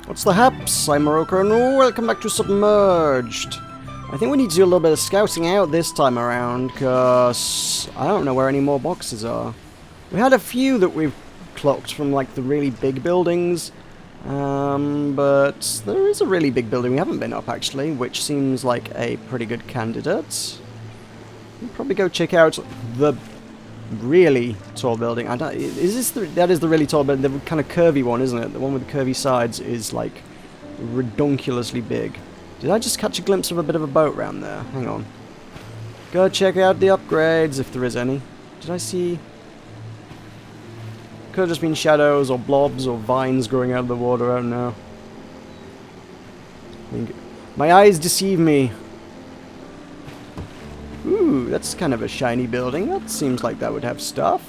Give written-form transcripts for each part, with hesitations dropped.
What's the haps? I'm Meroka and welcome back to Submerged. I think we need to do a little bit of scouting out this time around, because I don't know where any more boxes are. We had a few that we've clocked from like the really big buildings, but there is a really big building we haven't been up actually, which seems like a pretty good candidate. We'll probably go check out the really tall building. That is the really tall building, the kind of curvy one, isn't it? The one with the curvy sides is like redonkulously big. Did I just catch a glimpse of a bit of a boat round there? Hang on. Go check out the upgrades if there is any. Did I see? Could have just been shadows or blobs or vines growing out of the water. I don't know. My eyes deceive me. Ooh, that's kind of a shiny building. That seems like that would have stuff.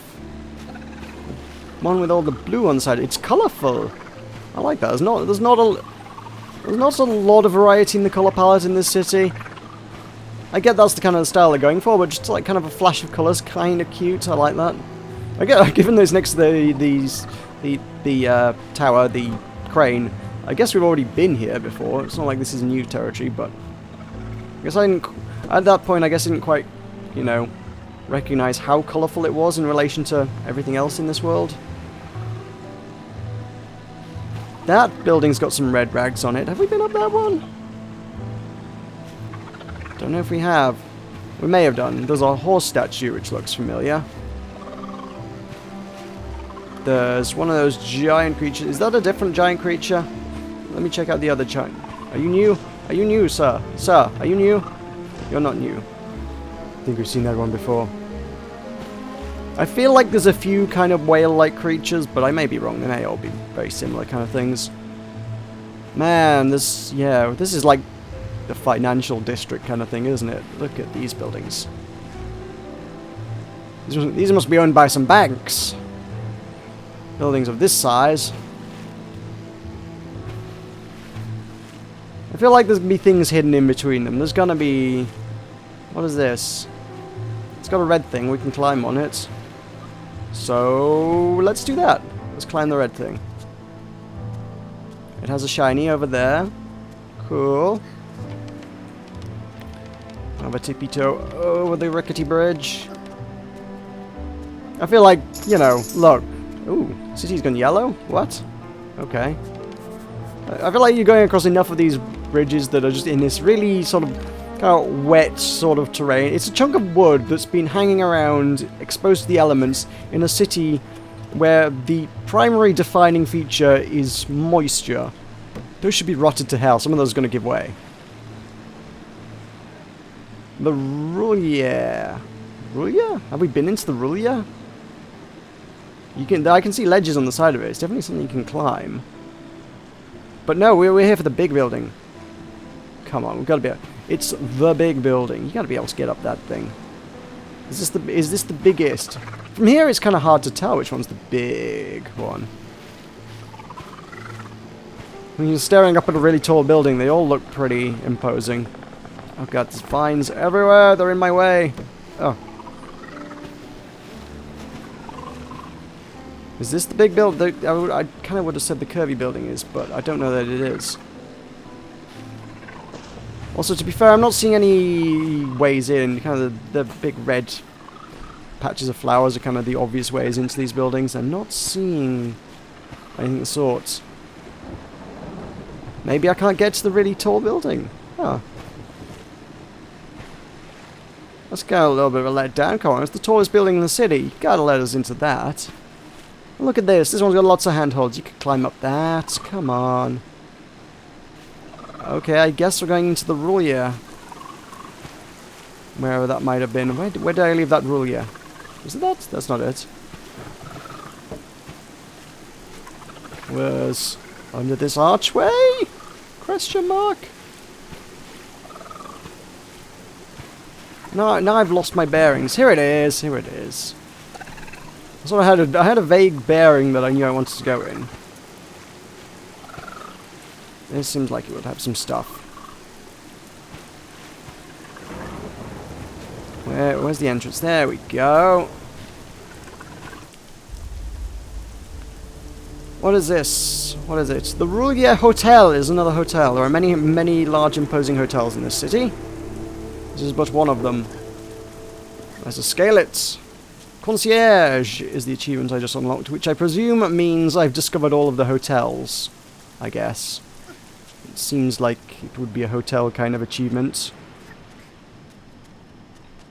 One with all the blue on the side. It's colourful. I like that. There's not a lot of variety in the colour palette in this city. I get that's the kind of style they're going for, but just like kind of a flash of colours, kind of cute. I like that. I get, given those next to the tower, the crane. I guess we've already been here before. It's not like this is new territory, but I guess I didn't. At that point, I guess I didn't quite, you know, recognise how colourful it was in relation to everything else in this world. That building's got some red rags on it. Have we been up that one? Don't know if we have. We may have done. There's a horse statue which looks familiar. There's one of those giant creatures. Is that a different giant creature? Let me check out the other giant. Are you new? Are you new, sir? Sir, are you new? You're not new. I think we've seen that one before. I feel like there's a few kind of whale-like creatures, but I may be wrong. They may all be very similar kind of things. Man, this is like the financial district kind of thing, isn't it? Look at these buildings. These must be owned by some banks. Buildings of this size. I feel like there's going to be things hidden in between them. There's going to be... What is this? It's got a red thing. We can climb on it. So, let's do that. Let's climb the red thing. It has a shiny over there. Cool. Have a tippy toe over the rickety bridge. I feel like, you know, look. Ooh, city's gone yellow? What? Okay. I feel like you're going across enough of these bridges that are just in this really sort of kind of wet sort of terrain. It's a chunk of wood that's been hanging around, exposed to the elements, in a city where the primary defining feature is moisture. Those should be rotted to hell. Some of those are going to give way. The Rulia. Rulia? Have we been into the Rulia? I can see ledges on the side of it. It's definitely something you can climb. But no, we're here for the big building. Come on, we've got to be... It's the big building. You got to be able to get up that thing. Is this the biggest? From here, it's kind of hard to tell which one's the big one. When you're staring up at a really tall building, they all look pretty imposing. Oh god, there's vines everywhere. They're in my way. Oh. Is this the big building? I kind of would have said the curvy building is, but I don't know that it is. Also, to be fair, I'm not seeing any ways in. Kind of the big red patches of flowers are kind of the obvious ways into these buildings. I'm not seeing anything of the sort. Maybe I can't get to the really tall building. Oh. That's kind of a little bit of a letdown. Come on, it's the tallest building in the city. You gotta let us into that. Look at this. This one's got lots of handholds. You can climb up that. Come on. Okay, I guess we're going into the Rulia. Wherever that might have been. Where did I leave that Rulia? Is it that? That's not it. Where's under this archway? Question mark? No, now I've lost my bearings. Here it is. Here it is. So I had a vague bearing that I knew I wanted to go in. This seems like it would have some stuff. Where's the entrance? There we go. What is this? What is it? The Roulier Hotel is another hotel. There are many, many large imposing hotels in this city. This is but one of them. Let's scale it. Concierge is the achievement I just unlocked, which I presume means I've discovered all of the hotels, I guess. It seems like it would be a hotel kind of achievement.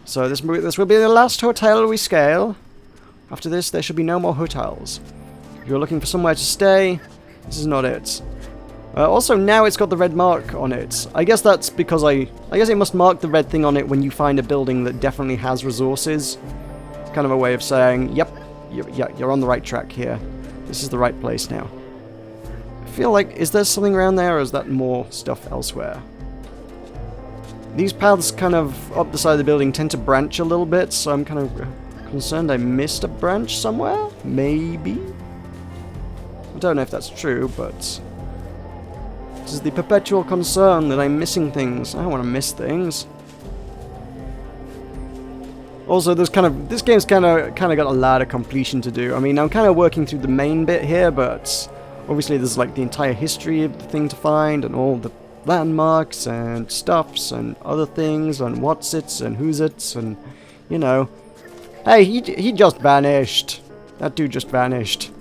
So this will be the last hotel we scale. After this, there should be no more hotels. If you're looking for somewhere to stay, this is not it. Also, now it's got the red mark on it. I guess that's because I guess it must mark the red thing on it when you find a building that definitely has resources. It's kind of a way of saying, yep, you're on the right track here. This is the right place now. I feel like, is there something around there, or is that more stuff elsewhere? These paths kind of up the side of the building tend to branch a little bit, so I'm kind of concerned I missed a branch somewhere? Maybe? I don't know if that's true, but this is the perpetual concern that I'm missing things. I don't want to miss things. Also, this game's kind of got a lot of completion to do. I mean, I'm kind of working through the main bit here, but obviously there's like the entire history of the thing to find, and all the landmarks and stuffs and other things and what's it's and who's it's, and you know. Hey, he just vanished. That dude just vanished.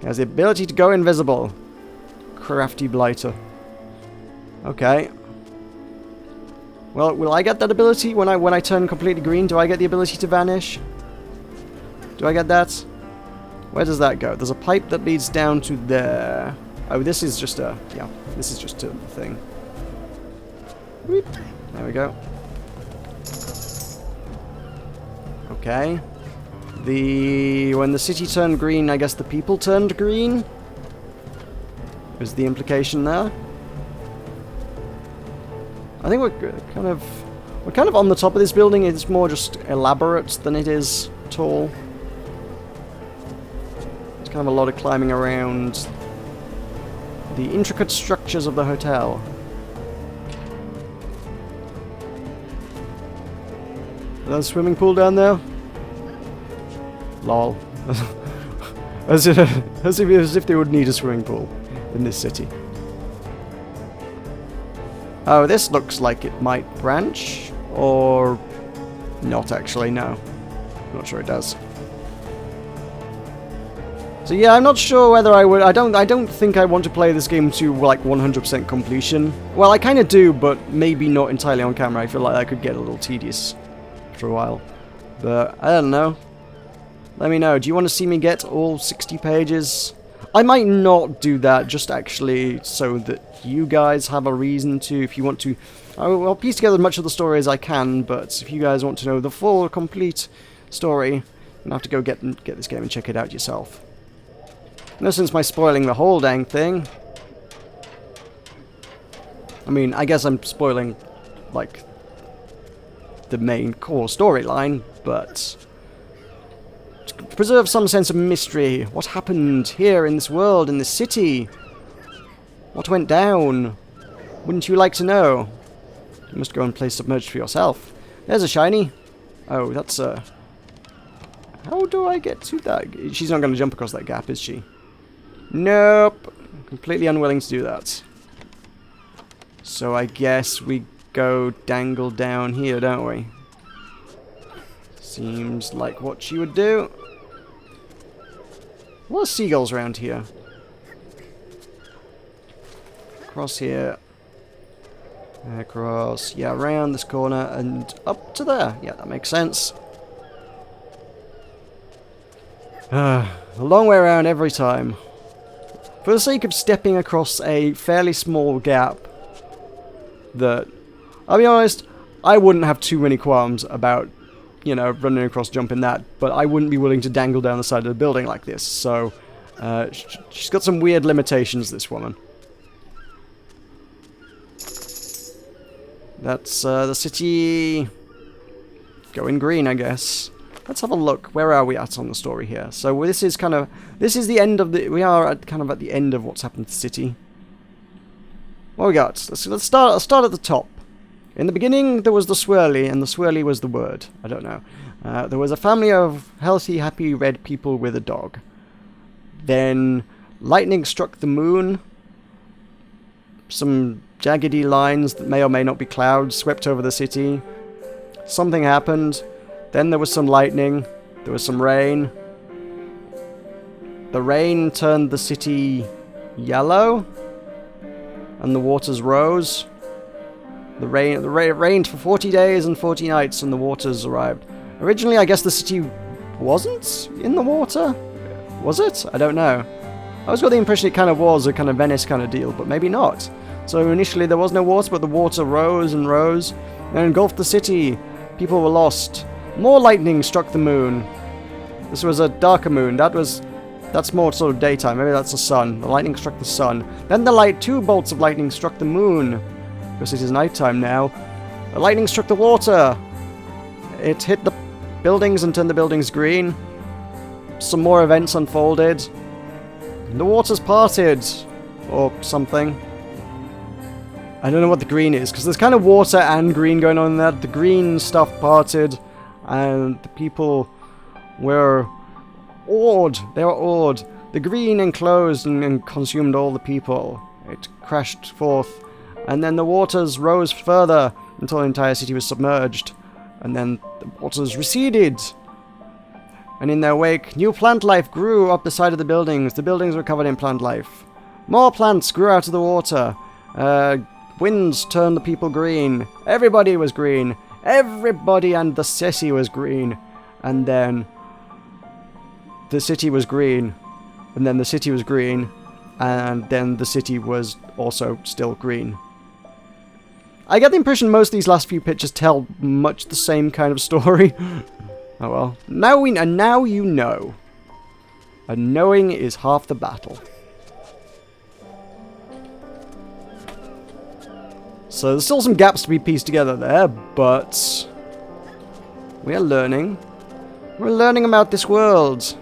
He has the ability to go invisible. Crafty blighter. Okay. Well, will I get that ability when I turn completely green? Do I get the ability to vanish? Do I get that? Where does that go? There's a pipe that leads down to there. Oh, this is just a... yeah, this is just a thing. Whoop. There we go. Okay. When the city turned green, I guess the people turned green? Is the implication there? I think we're kind of on the top of this building. It's more just elaborate than it is tall. There's kind of a lot of climbing around the intricate structures of the hotel. Is that a swimming pool down there? Lol. as if they would need a swimming pool in this city. Oh, this looks like it might branch, or not actually, no. Not sure it does. So yeah, I'm not sure whether I would... I don't think I want to play this game to, like, 100% completion. Well, I kind of do, but maybe not entirely on camera. I feel like that could get a little tedious after a while. But, I don't know. Let me know. Do you want to see me get all 60 pages? I might not do that, just actually so that you guys have a reason to, if you want to... I'll piece together as much of the story as I can, but if you guys want to know the full, complete story, you're going to have to go get this game and check it out yourself. No sense my spoiling the whole dang thing. I mean, I guess I'm spoiling, like, the main core storyline, but... to preserve some sense of mystery. What happened here in this world, in this city? What went down? Wouldn't you like to know? You must go and play Submerged for yourself. There's a shiny. Oh, that's a... how do I get to that? She's not going to jump across that gap, is she? Nope. Completely unwilling to do that. So I guess we go dangle down here, don't we? Seems like what she would do. A lot of seagulls around here. Across here. Across, yeah, around this corner and up to there. Yeah, that makes sense. A long way around every time. For the sake of stepping across a fairly small gap that, I'll be honest, I wouldn't have too many qualms about, you know, running across, jumping that, but I wouldn't be willing to dangle down the side of the building like this, so she's got some weird limitations, this woman. That's the city going green, I guess. Let's have a look. Where are we at on the story here? So this is the end of the... we are kind of at the end of what's happened to the city. What we got? Let's start at the top. In the beginning, there was the swirly, and the swirly was the word. I don't know. There was a family of healthy, happy red people with a dog. Then lightning struck the moon. Some jaggedy lines that may or may not be clouds swept over the city. Something happened. Then there was some lightning. There was some rain. The rain turned the city yellow. And the waters rose. It rained for 40 days and 40 nights and the waters arrived. Originally, I guess the city wasn't in the water? Was it? I don't know. I always got the impression it kind of was a kind of Venice kind of deal, but maybe not. So initially there was no water, but the water rose and rose and engulfed the city. People were lost. More lightning struck the moon. This was a darker moon. That's more sort of daytime. Maybe that's the sun. The lightning struck the sun. Then two bolts of lightning struck the moon. Because it is nighttime now. The lightning struck the water. It hit the buildings and turned the buildings green. Some more events unfolded. The waters parted. Or something. I don't know what the green is, because there's kind of water and green going on in that. The green stuff parted, and the people were awed. They were awed. The green enclosed and consumed all the people. It crashed forth, and then the waters rose further until the entire city was submerged. And then the waters receded. And in their wake, new plant life grew up the side of the buildings. The buildings were covered in plant life. More plants grew out of the water. Winds turned the people green. Everybody was green. Everybody and the city was green. And then the city was green. And then the city was green. And then the city was also still green. I get the impression most of these last few pictures tell much the same kind of story. Oh well. Now you know. And knowing is half the battle. So there's still some gaps to be pieced together there, but we are learning. We're learning about this world.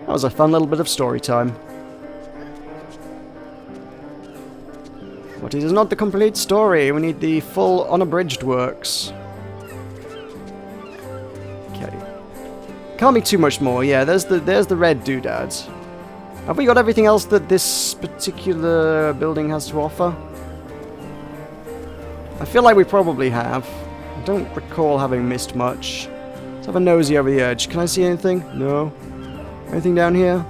That was a fun little bit of story time. But it is not the complete story. We need the full unabridged works. Okay. Can't be too much more. Yeah, there's the red doodads. Have we got everything else that this particular building has to offer? I feel like we probably have. I don't recall having missed much. Let's have a nosy over the edge. Can I see anything? No. Anything down here?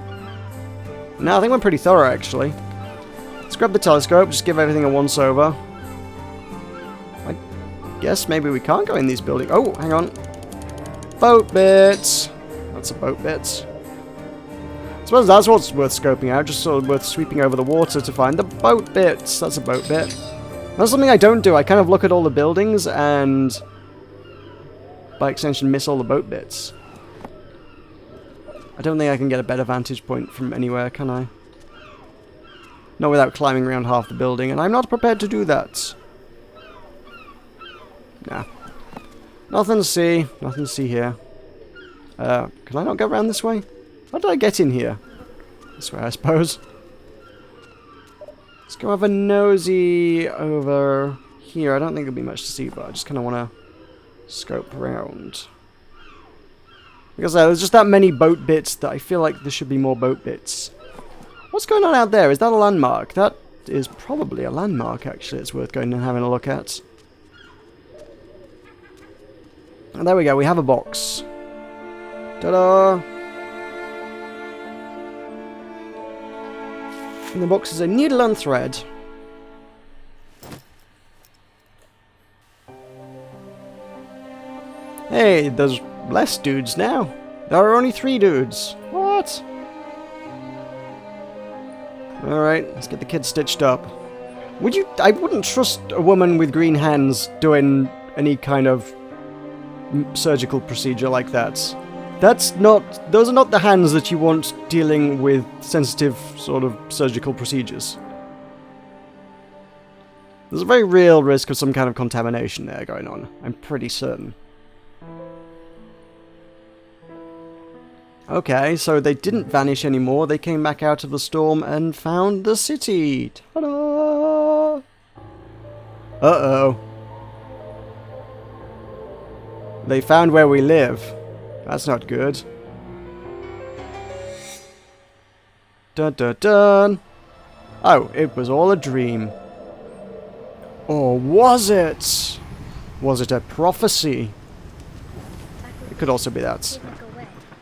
No, I think we're pretty thorough, actually. Let's grab the telescope, just give everything a once-over. I guess maybe we can't go in these buildings. Oh, hang on. Boat bits. That's a boat bit. I suppose that's what's worth scoping out, just sort of worth sweeping over the water to find the boat bits. That's a boat bit. That's something I don't do. I kind of look at all the buildings and, by extension, miss all the boat bits. I don't think I can get a better vantage point from anywhere, can I? Not without climbing around half the building, and I'm not prepared to do that. Nah. Nothing to see. Nothing to see here. Can I not go around this way? How did I get in here? This way, I suppose. Let's go have a nosy over here. I don't think there'll be much to see, but I just kind of want to scope around. Because there's just that many boat bits that I feel like there should be more boat bits. What's going on out there? Is that a landmark? That is probably a landmark, actually. It's worth going and having a look at. And there we go. We have a box. Ta-da! In the box is a needle and thread. Hey, there's less dudes now. There are only 3 dudes. What? Alright, let's get the kid stitched up. I wouldn't trust a woman with green hands doing any kind of surgical procedure like that. Those are not the hands that you want dealing with sensitive sort of surgical procedures. There's a very real risk of some kind of contamination there going on. I'm pretty certain. Okay, so they didn't vanish anymore. They came back out of the storm and found the city. Ta-da! Uh-oh. They found where we live. That's not good. Dun dun dun. Oh, it was all a dream. Or was it? Was it a prophecy? It could also be that.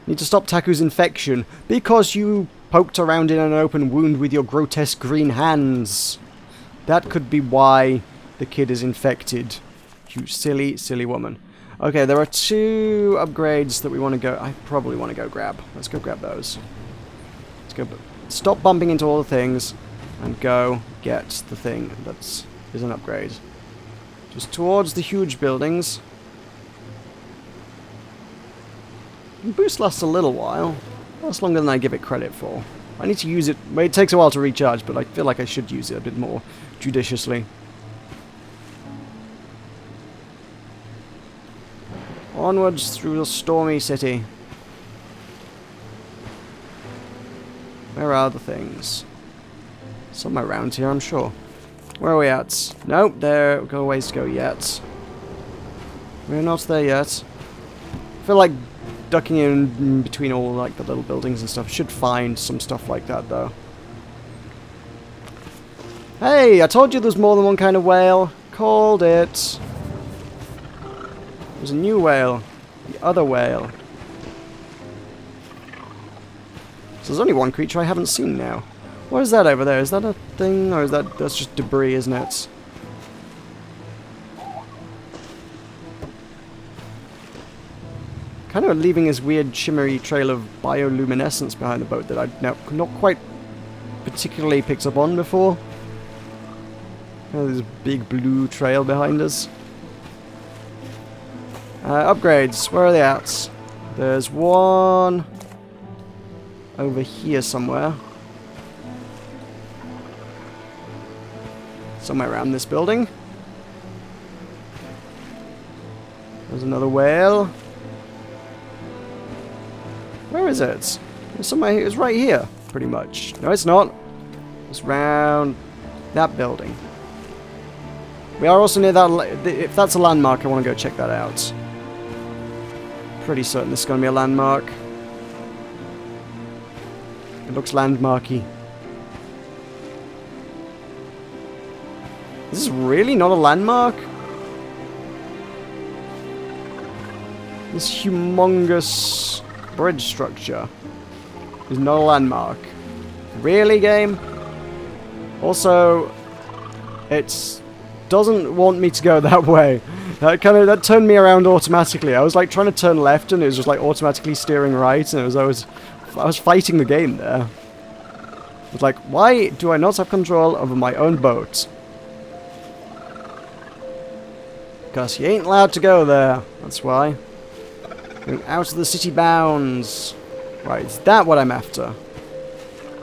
Need to stop Taku's infection because you poked around in an open wound with your grotesque green hands. That could be why the kid is infected. You silly, silly woman. Okay, there are 2 upgrades that we want to go... I probably want to go grab. Let's go grab those. Let's go... Stop bumping into all the things and go get the thing that is an upgrade. Just towards the huge buildings. Boost lasts a little while. Lasts longer than I give it credit for. I need to use it... Well, it takes a while to recharge, but I feel like I should use it a bit more judiciously. Onwards through the stormy city. Where are the things? Somewhere around here, I'm sure. Where are we at? Nope, there. We've got a ways to go yet. We're not there yet. I feel like ducking in between all like the little buildings and stuff. Should find some stuff like that though. Hey, I told you there's more than one kind of whale. Called it. There's a new whale. The other whale. So there's only one creature I haven't seen now. What is that over there? Is that a thing? Or is that's just debris, isn't it? Kind of leaving this weird shimmery trail of bioluminescence behind the boat that I've not quite particularly picked up on before. This big blue trail behind us. Upgrades, where are they at? There's one over here somewhere. Somewhere around this building. There's another whale. Where is it? It's somewhere here. It's right here, pretty much. No, it's not. It's round that building. We are also near that... If that's a landmark, I want to go check that out. Pretty certain this is going to be a landmark. It looks landmarky. Is this really not a landmark? This humongous bridge structure is not a landmark. Really, game? Also, it doesn't want me to go that way. That turned me around automatically. I was like trying to turn left and it was just like automatically steering right, and I was fighting the game there. I was like, why do I not have control over my own boat? Because you ain't allowed to go there. That's why. Going out of the city bounds. Right, is that what I'm after?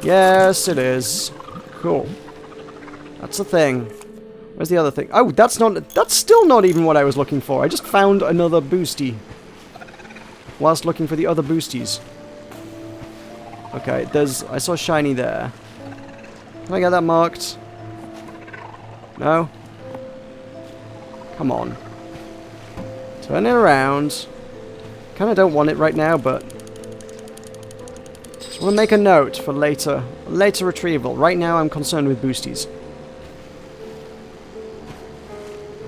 Yes, it is. Cool. That's the thing. Where's the other thing? Oh, that's still not even what I was looking for. I just found another boosty. Whilst looking for the other boosties. Okay, I saw shiny there. Can I get that marked? No? Come on. Turn it around. Kinda don't want it right now, but just want to make a note for later retrieval. Right now I'm concerned with boosties.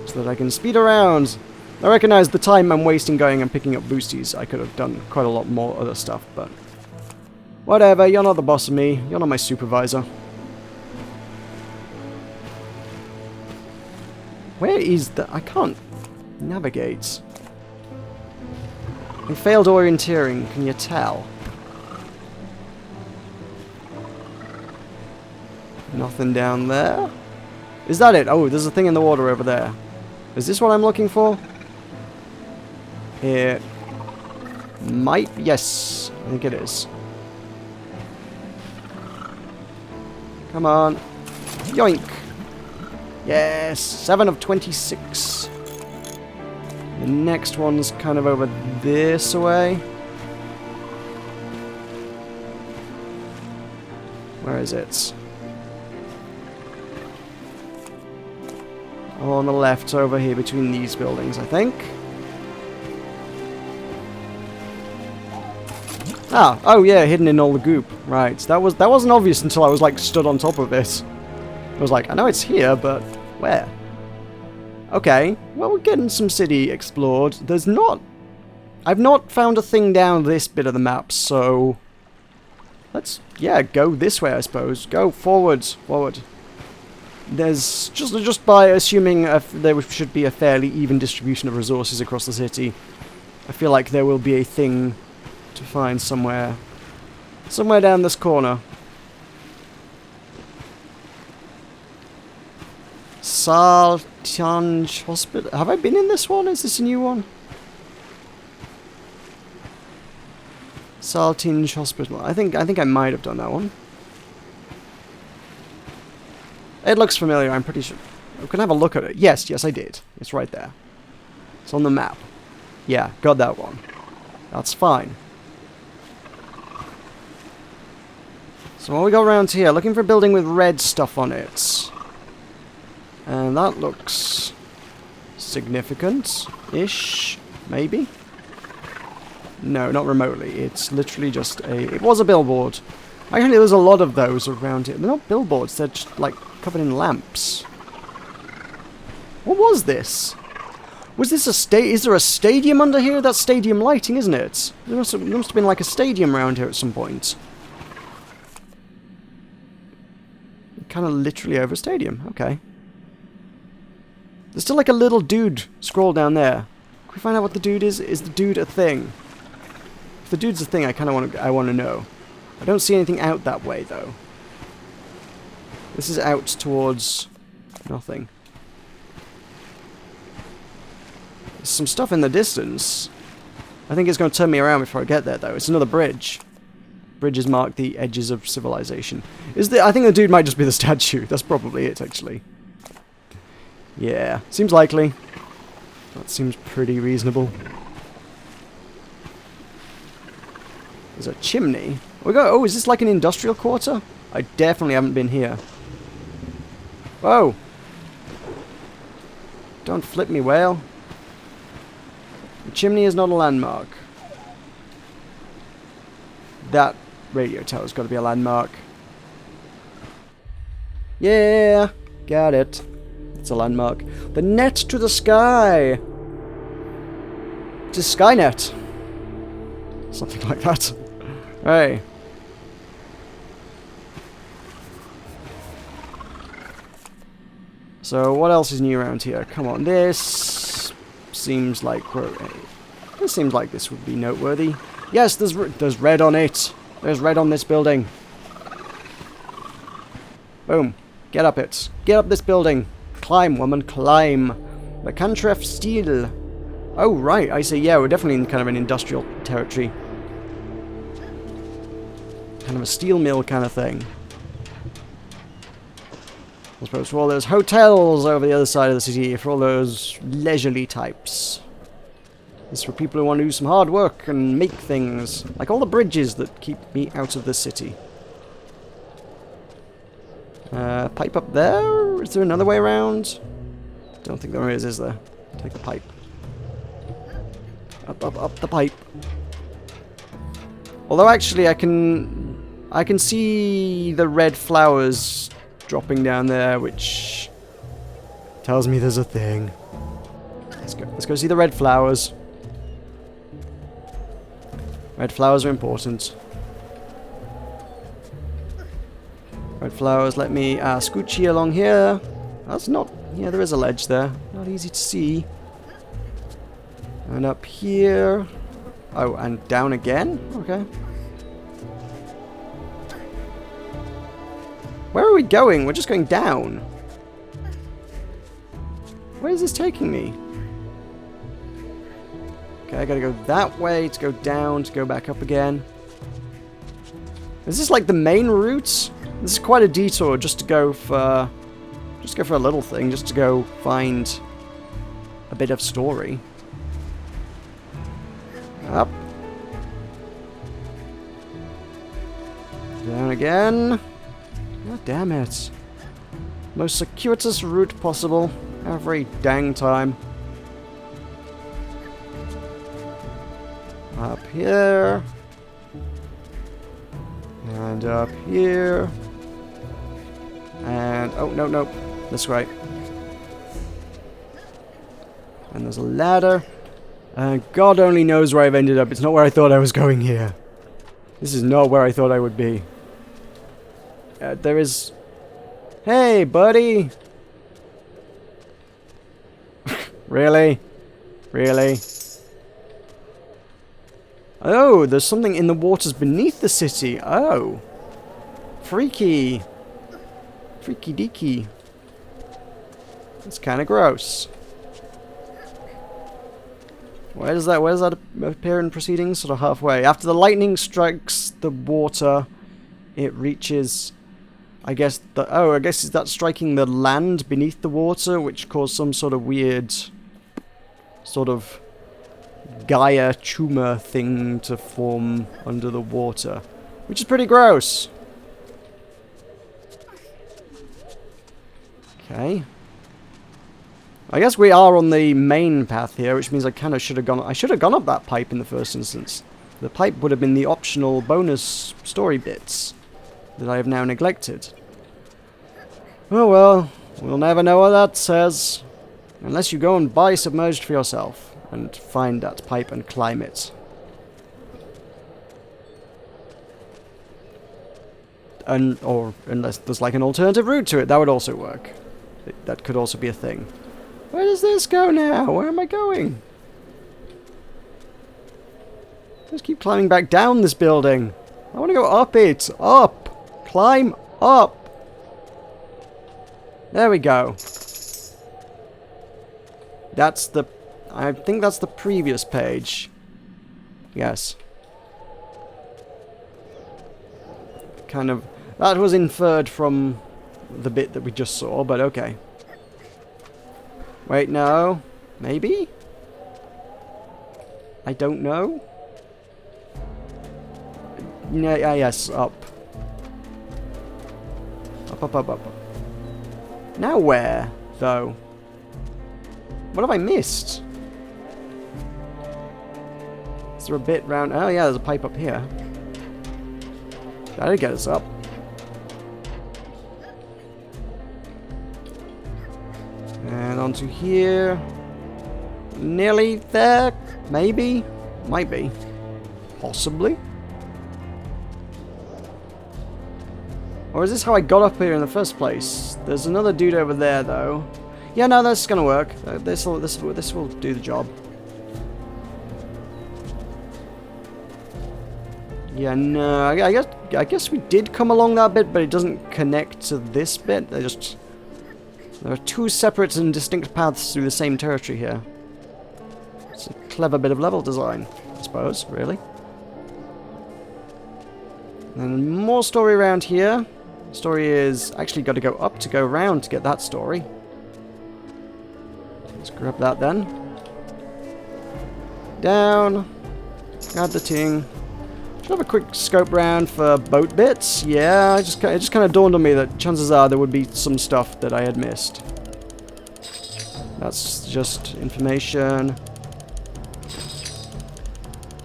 So that I can speed around. I recognize the time I'm wasting going and picking up boosties. I could have done quite a lot more other stuff, but whatever, you're not the boss of me. You're not my supervisor. Where is the... I can't navigate. I failed orienteering, can you tell? Nothing down there. Is that it? Oh, there's a thing in the water over there. Is this what I'm looking for? It might... Yes, I think it is. Come on. Yoink. Yes, 7 of 26. The next one's kind of over this way. Where is it? All on the left, over here between these buildings, I think. Ah, oh yeah, hidden in all the goop. Right, that wasn't obvious until I was like stood on top of it. I was like, I know it's here, but where? Okay, well we're getting some city explored. There's not... I've not found a thing down this bit of the map, so... Let's, yeah, go this way, I suppose. Go forward, forward. There's, just by assuming there should be a fairly even distribution of resources across the city, I feel like there will be a thing to find somewhere. Somewhere down this corner. Saltanj Hospital. Have I been in this one? Is this a new one? Saltinge Hospital. I think I might have done that one. It looks familiar, I'm pretty sure. I can have a look at it. Yes, I did. It's right there. It's on the map. Yeah, got that one. That's fine. So what we got around here? Looking for a building with red stuff on it. And that looks significant-ish, maybe? No, not remotely. It's literally just a... It was a billboard. Actually, there's a lot of those around here. They're not billboards, they're just, like, covered in lamps. What was this? Was this a Is there a stadium under here? That's stadium lighting, isn't it? There must have been, like, a stadium around here at some point. Kind of literally over a stadium. Okay. There's still, like, a little dude scroll down there. Can we find out what the dude is? Is the dude a thing? If the dude's a thing, I kind of want to know. I don't see anything out that way, though. This is out towards nothing. There's some stuff in the distance. I think it's going to turn me around before I get there, though. It's another bridge. Bridges mark the edges of civilization. I think the dude might just be the statue. That's probably it, actually. Yeah, seems likely. That seems pretty reasonable. There's a chimney. Oh, is this like an industrial quarter? I definitely haven't been here. Whoa! Don't flip me, whale. The chimney is not a landmark. That radio tower's got to be a landmark. Yeah! Got it. It's a landmark. The net to the sky! It's a Skynet. Something like that. Hey. So, what else is new around here? Come on, this seems like... This seems like this would be noteworthy. Yes, there's red on it. There's red on this building. Boom. Get up it. Get up this building. Climb, woman, climb. The country of steel. Oh, right. I see. Yeah, we're definitely in kind of an industrial territory. Kind of a steel mill kind of thing. I suppose for all those hotels over the other side of the city, for all those leisurely types. It's for people who want to do some hard work and make things. Like all the bridges that keep me out of the city. Pipe up there? Is there another way around? Don't think there is there? Take the pipe. Up the pipe. Although actually I can see the red flowers dropping down there, which tells me there's a thing. Let's go see the red flowers. Red flowers are important. Red flowers, let me scoochie along here. That's not... Yeah, there is a ledge there. Not easy to see. And up here... Oh, and down again? Okay. Where are we going? We're just going down. Where is this taking me? Okay, I gotta go that way to go down, to go back up again. Is this like the main route? This is quite a detour just to go for... Just go for a little thing, just to go find a bit of story. Up. Down again. God damn it. Most circuitous route possible. Every dang time. Up here. And up here. And... oh, no, no. This way. And there's a ladder. And God only knows where I've ended up. It's not where I thought I was going here. This is not where I thought I would be. There is... hey, buddy! Really? Really? Oh, there's something in the waters beneath the city. Oh. Freaky. Freaky deaky. That's kind of gross. Where does that appear in proceedings? Sort of halfway. After the lightning strikes the water, it reaches, I guess, I guess is that striking the land beneath the water, which caused some sort of weird, sort of Gaia tumor thing to form under the water, which is pretty gross. Okay. I guess we are on the main path here, which means I kind of should have gone... I should have gone up that pipe in the first instance. The pipe would have been the optional bonus story bits that I have now neglected. Oh well, we'll never know what that says. Unless you go and buy Submerged for yourself and find that pipe and climb it. Or unless there's like an alternative route to it, that would also work. That could also be a thing. Where does this go now? Where am I going? Just keep climbing back down this building. I want to go up it. Up. Climb up. There we go. That's the... I think that's the previous page. Yes. Kind of... that was inferred from the bit that we just saw, but okay. Wait, no. Maybe? I don't know. Yeah, yes, up. Up, up, up, up. Now where, though? What have I missed? Is there a bit round... oh yeah, there's a pipe up here. That'll get us up. And onto here. Nearly there? Maybe? Might be. Possibly? Or is this how I got up here in the first place? There's another dude over there, though. Yeah, no, that's gonna work. This will do the job. Yeah, no, I guess we did come along that bit, but it doesn't connect to this bit. There are two separate and distinct paths through the same territory here. It's a clever bit of level design, I suppose, really. And more story around here. Story is actually got to go up to go round to get that story. Let's grab that then. Down. Grab the ting. Should have a quick scope round for boat bits. Yeah, it just kind of dawned on me that chances are there would be some stuff that I had missed. That's just information.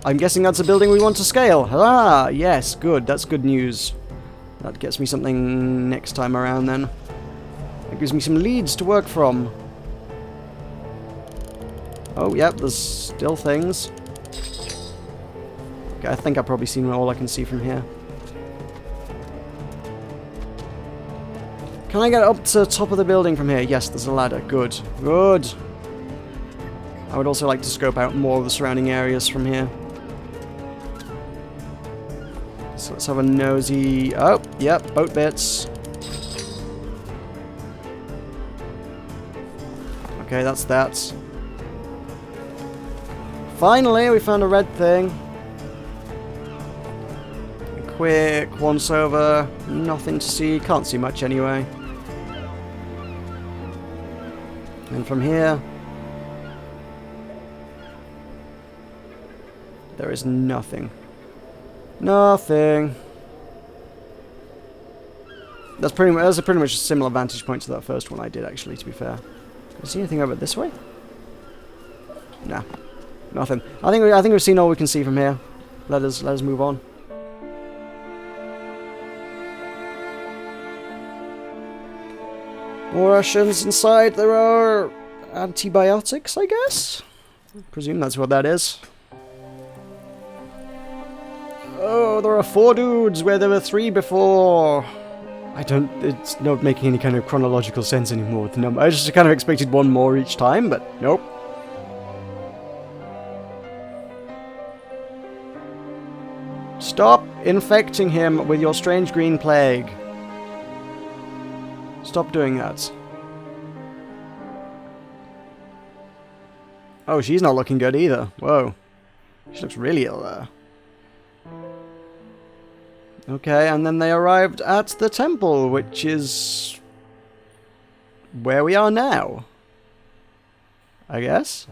I'm guessing that's a building we want to scale. Ah, yes, good. That's good news. That gets me something next time around then. It gives me some leads to work from. Oh, yep, there's still things. Okay, I think I've probably seen all I can see from here. Can I get up to the top of the building from here? Yes, there's a ladder. Good. Good. I would also like to scope out more of the surrounding areas from here. So let's have a nosy... oh, yep, boat bits. Okay, that's that. Finally, we found a red thing. A quick once over. Nothing to see. Can't see much anyway. And from here... there is nothing. Nothing. That's pretty much a similar vantage point to that first one I did, actually, to be fair. Can I see anything over this way? Nah. Nothing. I think we've seen all we can see from here. Let us move on. More Russians inside. There are antibiotics, I guess? I presume that's what that is. Oh, there are 4 dudes where there were 3 before. It's not making any kind of chronological sense anymore with the number. I just kind of expected 1 more each time, but nope. Stop infecting him with your strange green plague. Stop doing that. Oh, she's not looking good either. Whoa. She looks really ill there. Okay, and then they arrived at the temple, which is where we are now, I guess.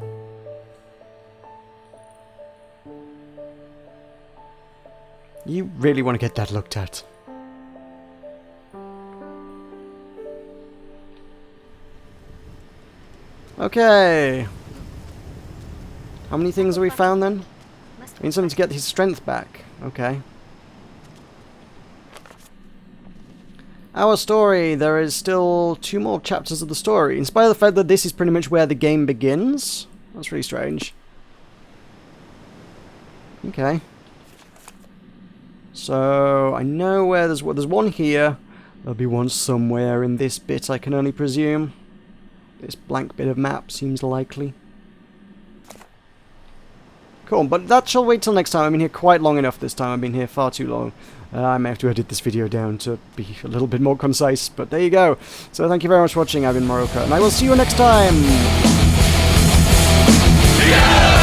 You really want to get that looked at. Okay. How many things have we found then? We need something to get his strength back. Okay. Our story, there is still 2 more chapters of the story. In spite of the fact that this is pretty much where the game begins. That's really strange. Okay. So, I know where there's one here. There'll be one somewhere in this bit, I can only presume. This blank bit of map seems likely. Cool, but that shall wait till next time. I've been here quite long enough this time. I've been here far too long. I may have to edit this video down to be a little bit more concise, but there you go. So thank you very much for watching. I've been Meroka, and I will see you next time! Yeah!